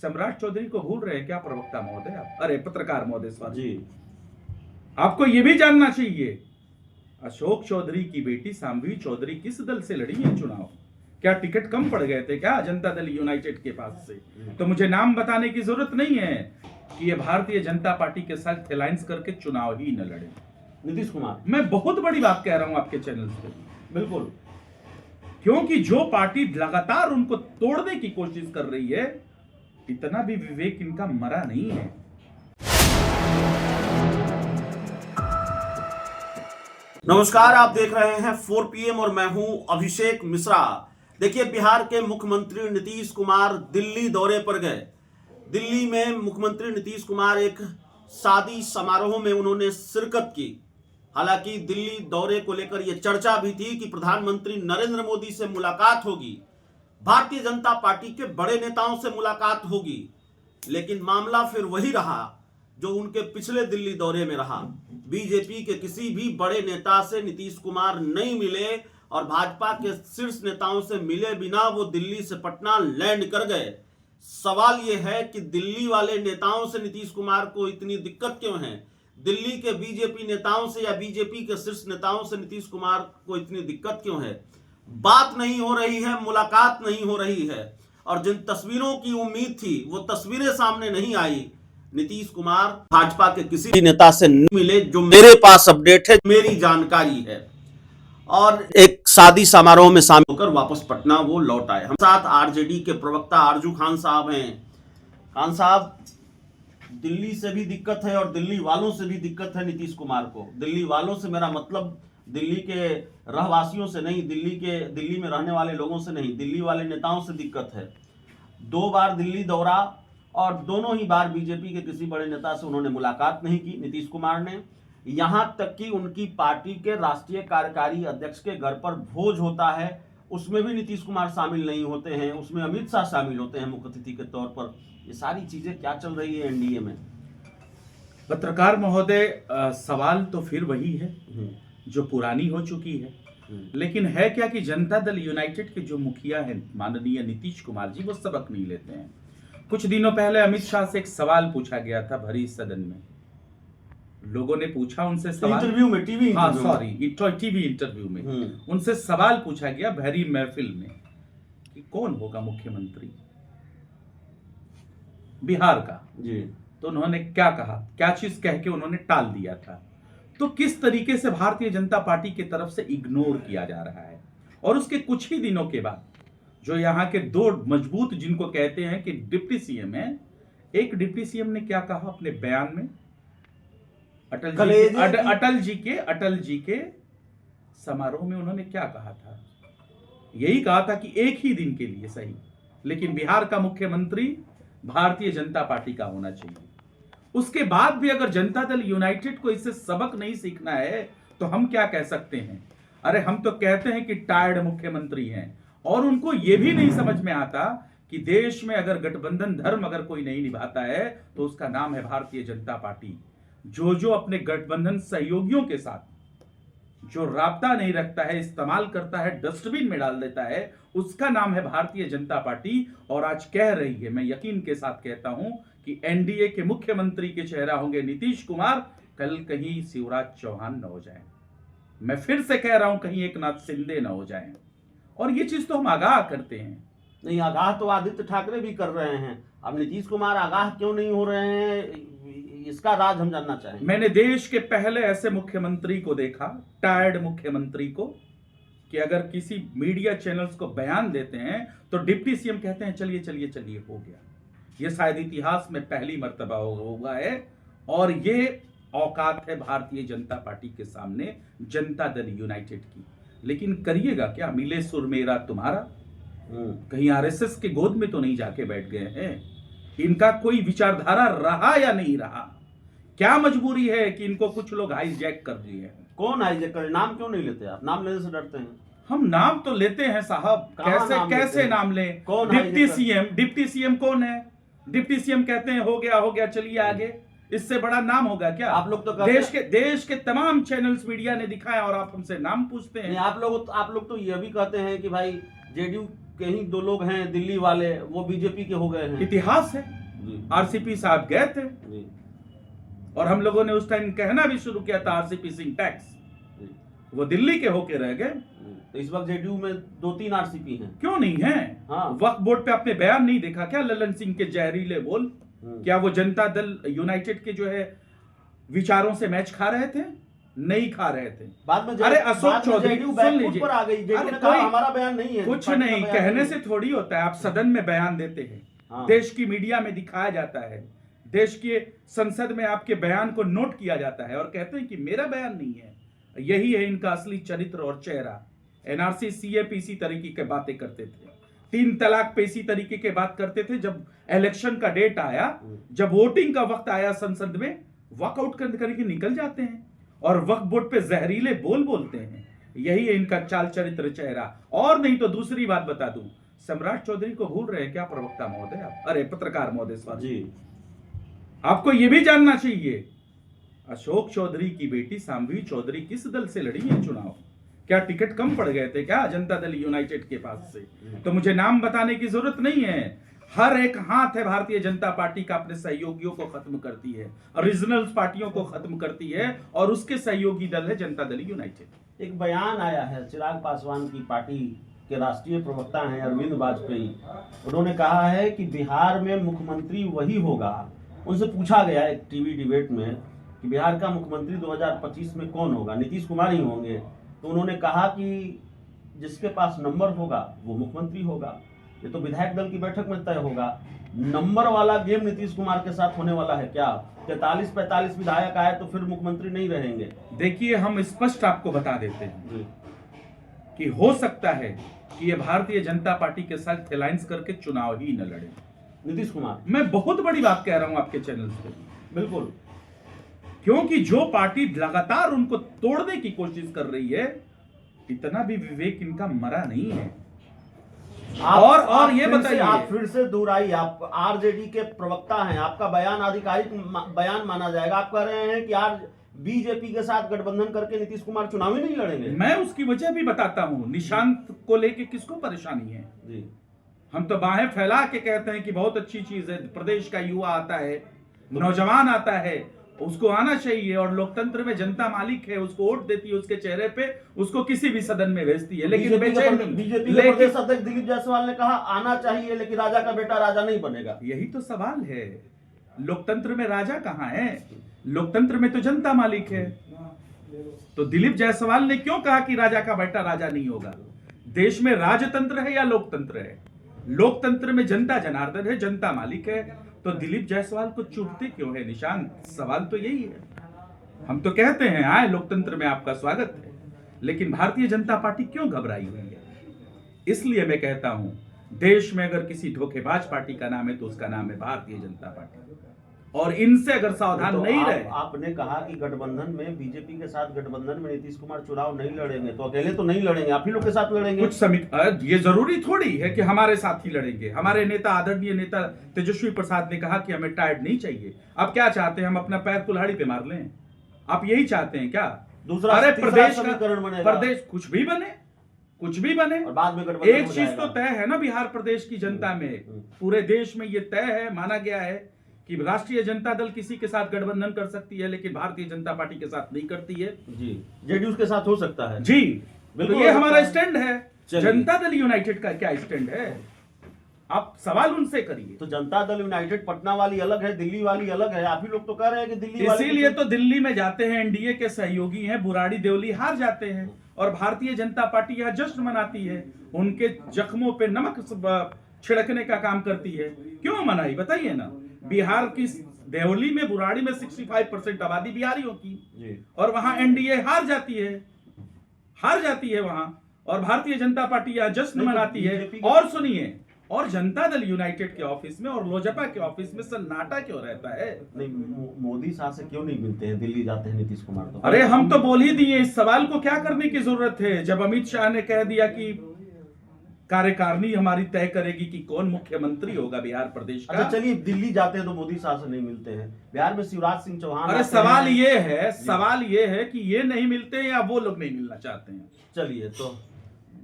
सम्राट चौधरी को भूल रहे हैं क्या प्रवक्ता महोदय आप? अरे पत्रकार महोदय सॉरी जी। आपको यह भी जानना चाहिए अशोक चौधरी की बेटी सांभवी चौधरी किस दल से लड़ी है चुनाव? क्या टिकट कम पड़ गए थे क्या जनता दल यूनाइटेड के पास से? तो मुझे नाम बताने की जरूरत नहीं है कि ये भारतीय जनता पार्टी के साथ अलायंस करके चुनाव ही न लड़े। नीतीश कुमार, मैं बहुत बड़ी बात कह रहा हूं आपके चैनल पे, बिल्कुल, क्योंकि जो पार्टी लगातार उनको तोड़ने की कोशिश कर रही है, इतना भी विवेक इनका मरा नहीं है। नमस्कार, आप देख रहे हैं 4 PM और मैं हूं अभिषेक मिश्रा। देखिए, बिहार के मुख्यमंत्री नीतीश कुमार दिल्ली दौरे पर गए। दिल्ली में मुख्यमंत्री नीतीश कुमार एक शादी समारोह में उन्होंने शिरकत की। हालांकि दिल्ली दौरे को लेकर यह चर्चा भी थी कि प्रधानमंत्री नरेंद्र मोदी से मुलाकात होगी, भारतीय जनता पार्टी के बड़े नेताओं से मुलाकात होगी, लेकिन मामला फिर वही रहा जो उनके पिछले दिल्ली दौरे में रहा। बीजेपी के किसी भी बड़े नेता से नीतीश कुमार नहीं मिले और भाजपा के शीर्ष नेताओं से मिले बिना वो दिल्ली से पटना लैंड कर गए। सवाल यह है कि दिल्ली वाले नेताओं से नीतीश कुमार को इतनी दिक्कत क्यों है? दिल्ली के बीजेपी नेताओं से या बीजेपी के शीर्ष नेताओं से नीतीश कुमार को इतनी दिक्कत क्यों है? बात नहीं हो रही है, मुलाकात नहीं हो रही है, और जिन तस्वीरों की उम्मीद थी वो तस्वीरें सामने नहीं आई। नीतीश कुमार भाजपा के किसी नेता से नहीं मिले, जो मेरे पास अपडेट है, मेरी जानकारी है, और एक शादी समारोह में शामिल होकर वापस पटना वो लौट आए। हम साथ आरजेडी के प्रवक्ता आरजू खान साहब हैं। खान साहब, दिल्ली से भी दिक्कत है और दिल्ली वालों से भी दिक्कत है नीतीश कुमार को। दिल्ली वालों से मेरा मतलब दिल्ली के रहवासियों से नहीं, दिल्ली में रहने वाले लोगों से नहीं, दिल्ली वाले नेताओं से दिक्कत है। 2 बार दिल्ली दौरा और दोनों ही बार बीजेपी के किसी बड़े नेता से उन्होंने मुलाकात नहीं की नीतीश कुमार ने। यहां तक कि उनकी पार्टी के राष्ट्रीय कार्यकारी अध्यक्ष के घर पर भोज होता है, उसमें भी नीतीश कुमार शामिल नहीं होते हैं, उसमें अमित शाह शामिल होते हैं मुख्य अतिथि के तौर पर। ये सारी चीजें क्या चल रही है एनडीए में? पत्रकार महोदय, सवाल तो फिर वही है जो पुरानी हो चुकी है, लेकिन है क्या कि जनता दल यूनाइटेड के जो मुखिया हैं माननीय नीतीश कुमार जी, वो सबक नहीं लेते हैं। कुछ दिनों पहले अमित शाह से एक सवाल पूछा गया था भरी सदन में। लोगों ने पूछा उनसे सवाल, इंटरव्यू में, टीवी इंटरव्यू में उनसे सवाल पूछा गया भरी महफिल में कि कौन होगा मुख्यमंत्री बिहार का जी। तो उन्होंने क्या कहा, क्या चीज कह के उन्होंने टाल दिया था। तो किस तरीके से भारतीय जनता पार्टी की तरफ से इग्नोर किया जा रहा है। और उसके कुछ ही दिनों के बाद जो यहाँ के 2 मजबूत जिनको कहते हैं कि डिप्टी सीएम है, एक डिप्टी सीएम ने क्या कहा अपने बयान में, अटल जी के समारोह में उन्होंने क्या कहा था? यही कहा था कि एक ही दिन के लिए सही, लेकिन बिहार का मुख्यमंत्री भारतीय जनता पार्टी का होना चाहिए। उसके बाद भी अगर जनता दल यूनाइटेड को इससे सबक नहीं सीखना है तो हम क्या कह सकते हैं? अरे हम तो कहते हैं कि टायर्ड मुख्यमंत्री हैं, और उनको यह भी नहीं समझ में आता कि देश में अगर गठबंधन धर्म अगर कोई नहीं निभाता है तो उसका नाम है भारतीय जनता पार्टी। जो अपने गठबंधन सहयोगियों के साथ जो राब्ता नहीं रखता है, इस्तेमाल करता है, डस्टबिन में डाल देता है, उसका नाम है भारतीय जनता पार्टी। और आज कह रही है, मैं यकीन के साथ कहता हूं कि एनडीए के मुख्यमंत्री के चेहरा होंगे नीतीश कुमार, कल कहीं शिवराज चौहान न हो जाए। मैं फिर से कह रहा हूं, कहीं एकनाथ शिंदे न हो जाए। और ये चीज तो हम आगाह करते हैं। नहीं, आगाह तो आदित्य ठाकरे भी कर रहे हैं। अब नीतीश कुमार आगाह क्यों नहीं हो रहे हैं, इसका राज हम जानना चाहेंगे। मैंने देश के पहले ऐसे मुख्यमंत्री को देखा, टायर्ड मुख्यमंत्री को, कि अगर किसी मीडिया चैनल्स को बयान देते हैं तो डिप्टी सीएम कहते हैं चलिए चलिए चलिए हो गया। यह शायद इतिहास में पहली मर्तबा हुआ है, और ये औकात है भारतीय जनता पार्टी के सामने जनता दल यूनाइटेड की। लेकिन करिएगा क्या, मिले सुर मेरा तुम्हारा, कहीं आरएसएस के गोद में तो नहीं जाके बैठ गए हैं? इनका कोई विचारधारा रहा या नहीं रहा? क्या मजबूरी है कि इनको कुछ लोग हाईजैक कर दिए हैं? कौन हाईजैक करे? नाम क्यों नहीं लेते आप? नाम लेने से डरते हैं? हम नाम तो लेते हैं साहब, कैसे नाम लें? कौन डिप्टी सीएम कौन है? डिप्टी सीएम कहते हैं हो गया चलिए आगे। इससे बड़ा नाम होगा क्या? आप लोग तो देश के तमाम चैनल्स मीडिया ने दिखाया और आप हमसे नाम पूछते हैं। आप लोग तो यह भी कहते हैं कि भाई जेडीयू के ही 2 लोग हैं दिल्ली वाले, वो बीजेपी के हो गए हैं। इतिहास है। जी आरसीपी साहब गए थे जी और हम लोगों ने उस टाइम कहना भी शुरू किया था आरसीपी सिंह टैक्स, जी वो दिल्ली के होके रह गए। जी। तो इस वक्त जेडीयू में 2-3 आरसीपी हैं। क्यों नहीं है? हाँ। वक्फ बोर्ड पे आपने बयान नहीं देखा क्या ललन सिंह के जहरीले बोल? क्या वो जनता दल यूनाइटेड के जो है विचारों से मैच खा रहे थे? नहीं खा रहे थे। बाद में अरे अशोक चौधरी जेडीयू सुन बैकफुट लीजिए, पर आ गई। जेडीयू अरे ने कहा कोई- हमारा बयान नहीं है, कुछ पार्टी का नहीं बयान कहने नहीं से है। थोड़ी होता है। आप सदन में बयान देते हैं, हाँ। देश की मीडिया में दिखाया जाता है, देश के संसद में आपके बयान को नोट किया जाता है और कहते हैं कि मेरा बयान नहीं है। यही है इनका असली चरित्र और चेहरा। एनआरसी सीए पे इसी तरीके की बातें करते थे, 3 तलाक पे इसी तरीके की बात करते थे। जब इलेक्शन का डेट आया, जब वोटिंग का वक्त आया संसद में, वॉकआउट करके निकल जाते हैं और वक्फ बोर्ड पे जहरीले बोल बोलते हैं। यही है इनका चाल चरित्र चेहरा। और नहीं तो दूसरी बात बता दूं, सम्राट चौधरी को भूल रहे हैं क्या प्रवक्ता महोदय आप? अरे पत्रकार महोदय सॉरी जी। आपको यह भी जानना चाहिए अशोक चौधरी की बेटी सांभवी चौधरी किस दल से लड़ी है चुनाव? क्या टिकट कम पड़ गए थे क्या जनता दल यूनाइटेड के पास से? तो मुझे नाम बताने की जरूरत नहीं है। हर एक हाथ है भारतीय जनता पार्टी का अपने सहयोगियों को खत्म करती है, ओरिजिनल पार्टियों को खत्म करती है और उसके सहयोगी दल है जनता दल यूनाइटेड। एक बयान आया है चिराग पासवान की पार्टी के राष्ट्रीय प्रवक्ता हैं अरविंद वाजपेयी, उन्होंने कहा है कि बिहार में मुख्यमंत्री वही होगा। उनसे पूछा गया एक टीवी डिबेट में कि बिहार का मुख्यमंत्री 2025 में कौन होगा? नीतीश कुमार ही होंगे। तो उन्होंने कहा कि जिसके पास नंबर होगा वो मुख्यमंत्री होगा। ये तो विधायक दल की बैठक में तय होगा। नंबर वाला गेम नीतीश कुमार के साथ होने वाला है क्या? 43-45 विधायक आए तो फिर मुख्यमंत्री नहीं रहेंगे? देखिए हम स्पष्ट आपको बता देते हैं जी कि हो सकता है कि ये भारतीय जनता पार्टी के साथ अलायंस करके चुनाव ही न लड़े। नीतीश कुमार, मैं बहुत बड़ी बात कह रहा हूं आपके चैनल पे, बिल्कुल। क्योंकि जो पार्टी लगातार उनको तोड़ने की कोशिश कर रही है, इतना भी विवेक इनका मरा नहीं है। और ये बताइए, आप फिर से दोहराइए, आप आरजेडी के प्रवक्ता हैं, आपका बयान आधिकारिक बयान माना जाएगा। आप कह रहे हैं कि आज बीजेपी के साथ गठबंधन करके नीतीश कुमार चुनाव ही नहीं लड़ेंगे। मैं उसकी वजह भी बताता हूं। निशांत को लेके किसको परेशानी है? जी, हम तो बाहें फैला के कहते हैं कि बहुत अच्छी चीज है, प्रदेश का युवा आता है, नौजवान आता है, उसको आना चाहिए और लोकतंत्र में जनता मालिक है, उसको वोट देती है, उसके चेहरे पे उसको किसी भी सदन में भेजती है। लेकिन बीजेपी के प्रदेश अध्यक्ष दिलीप जायसवाल ने कहा आना चाहिए, लेकिन राजा का बेटा राजा नहीं बनेगा। यही तो सवाल है, लोकतंत्र में राजा कहां है? लोकतंत्र में तो जनता मालिक है। तो दिलीप जायसवाल ने क्यों कहा कि राजा का बेटा राजा नहीं होगा? देश में राजतंत्र है या लोकतंत्र है? लोकतंत्र में जनता जनार्दन है, जनता मालिक है। तो दिलीप जायसवाल को चुभते क्यों है निशांत? सवाल तो यही है। हम तो कहते हैं आए लोकतंत्र में आपका स्वागत है, लेकिन भारतीय जनता पार्टी क्यों घबराई हुई है? इसलिए मैं कहता हूं, देश में अगर किसी धोखेबाज पार्टी का नाम है तो उसका नाम है भारतीय जनता पार्टी। और इनसे अगर सावधान तो नहीं रहे। आपने कहा कि गठबंधन में, बीजेपी के साथ गठबंधन में नीतीश कुमार चुनाव नहीं लड़ेंगे, तो अकेले तो नहीं लड़ेंगे, आप ही लोग के साथ लड़ेंगे। कुछ ये जरूरी थोड़ी है कि हमारे साथ ही लड़ेंगे। हमारे नेता, आदरणीय नेता तेजस्वी प्रसाद ने कहा कि हमें टायर्ड नहीं चाहिए। अब क्या चाहते हैं? हम अपना पैर कुल्हाड़ी पे मार लें? आप यही चाहते हैं क्या? दूसरा, अरे प्रदेश समीकरण बनेगा, प्रदेश कुछ भी बने, कुछ भी बने, और बाद में गठबंधन एक चीज तो तय है ना बिहार प्रदेश की जनता में, पूरे देश में ये तय है, माना गया है कि राष्ट्रीय जनता दल किसी के साथ गठबंधन कर सकती है, लेकिन भारतीय जनता पार्टी के साथ नहीं करती है। जी, जेडीयू के साथ हो सकता है। जी बिल्कुल, तो ये हमारा स्टैंड है। चलिए। जनता दल यूनाइटेड का क्या स्टैंड है? आप सवाल उनसे करिए। तो जनता दल यूनाइटेड पटना वाली अलग है, दिल्ली वाली अलग है। आप ही लोग तो कह रहे हैं कि दिल्ली वाली, इसीलिए तो दिल्ली में जाते हैं, एनडीए के सहयोगी हैं, बुराड़ी देवली हार जाते हैं और भारतीय जनता पार्टी यहाँ जश्न मनाती है, उनके जख्मों पे नमक छिड़कने का काम करती है। क्यों मनाई बताइए ना? बिहार की देवली में, बुराड़ी में 65% आबादी बिहारियों की जी, और वहां एनडीए हार जाती है वहां, और भारतीय जनता पार्टी यहाँ जश्न मनाती है। और सुनिए, और जनता दल यूनाइटेड के ऑफिस में और लोजपा के ऑफिस में सन्नाटा क्यों रहता है? नहीं, मोदी शाह से क्यों नहीं मिलते हैं? दिल्ली जाते हैं नीतीश कुमार तो। अरे हम तो बोल ही दिए, इस सवाल को क्या करने की जरूरत है? जब अमित शाह ने कह दिया कि कार्यकारिणी हमारी तय करेगी कि कौन मुख्यमंत्री होगा बिहार प्रदेश का। अच्छा चलिए, दिल्ली जाते हैं तो मोदी शाह से नहीं मिलते हैं। बिहार में शिवराज सिंह चौहान, अरे सवाल ये है कि ये नहीं मिलते हैं या वो लोग नहीं मिलना चाहते हैं। चलिए, तो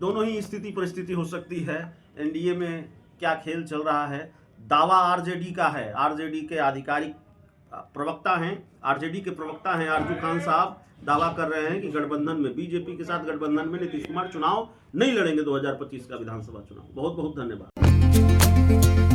दोनों ही स्थिति परिस्थिति हो सकती है। एनडीए में क्या खेल चल रहा है। दावा आरजेडी का है, आरजेडी के आधिकारिक प्रवक्ता हैं, आरजेडी के प्रवक्ता हैं आरजू खान साहब दावा कर रहे हैं कि गठबंधन में, बीजेपी के साथ गठबंधन में नीतीश कुमार चुनाव नहीं लड़ेंगे 2025 का विधानसभा चुनाव। बहुत बहुत धन्यवाद।